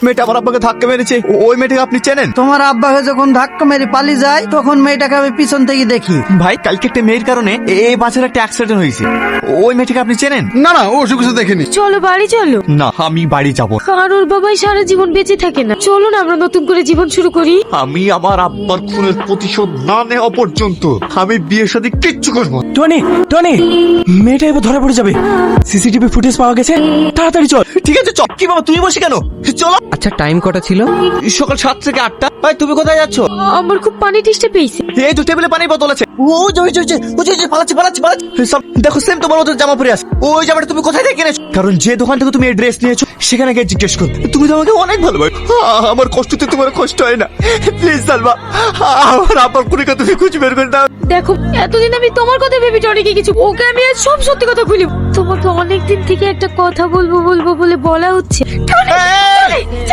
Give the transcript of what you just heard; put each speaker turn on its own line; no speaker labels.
মেয়েটা আমার আব্বাকে ধাক্কা মেরেছে, ওই মেয়েটাকে আপনি চেনেন?
তোমার আব্বাকে যখন ধাক্কা মেরে পালিয়ে যায় তখন মেয়েটাকে আমি পিছন থেকে দেখি।
ভাই কালকে একটা মেয়ের কারণে এই বাচ্চার একটা অ্যাক্সিডেন্ট হয়েছে, ওই মেয়েটাকে আপনি চেনেন?
না না, ও ওসব কিছু দেখিনি।
চলো বাড়ি চলো।
না, আমি বাড়ি যাব।
কারোর বাবাই সারা জীবন বেঁচে থাকে না, চলো না আমরা নতুন করে জীবন শুরু করি।
আমি আমার আব্বার খুনের প্রতিশোধ না নেওয়া পর্যন্ত আমি বিয়ের সাথে কিচ্ছু করবো না।
টনি টনি, মেয়েটা এবার ধরা পড়ে যাবে। সিসিটিভি ফুটেজ পাওয়া গেছে, তাড়াতাড়ি চল।
ঠিক আছে চল। কি বাবা তুমি বসে কেন? চলো।
আচ্ছা টাইম কটা ছিল?
সকাল 7 থেকে 8টা। ভাই তুমি কোথায় যাচ্ছ?
আমার খুব পানি টেস্টে পেয়েছে।
এই তো টেবিলে পানির বোতল আছে। দেখো সেম তোমার মতো জামা পরে আছে। ওই জামাটা তুমি কোথায় থেকে কিনেছো? কারণ যে দোকান থেকে তুমি এই ড্রেস নিয়েছো সেখানে গিয়ে জিজ্ঞেস করো। তুমি তো আমাকে অনেক ভালোবাসো, আমার কষ্টতে তোমার কষ্ট হয় না। প্লিজ সালমা, আমার আব্বার খুনিকে তুমি খুঁজে বের করে দাও।
দেখো এতদিন আমি তোমার কথা ভেবে টনিকে কিছু, ওকে আমি আজ সব সত্যি কথা বলি। তোমাকে অনেকদিন থেকে একটা কথা বলবো বলবো বলে বলা হচ্ছে। Tony, Tony,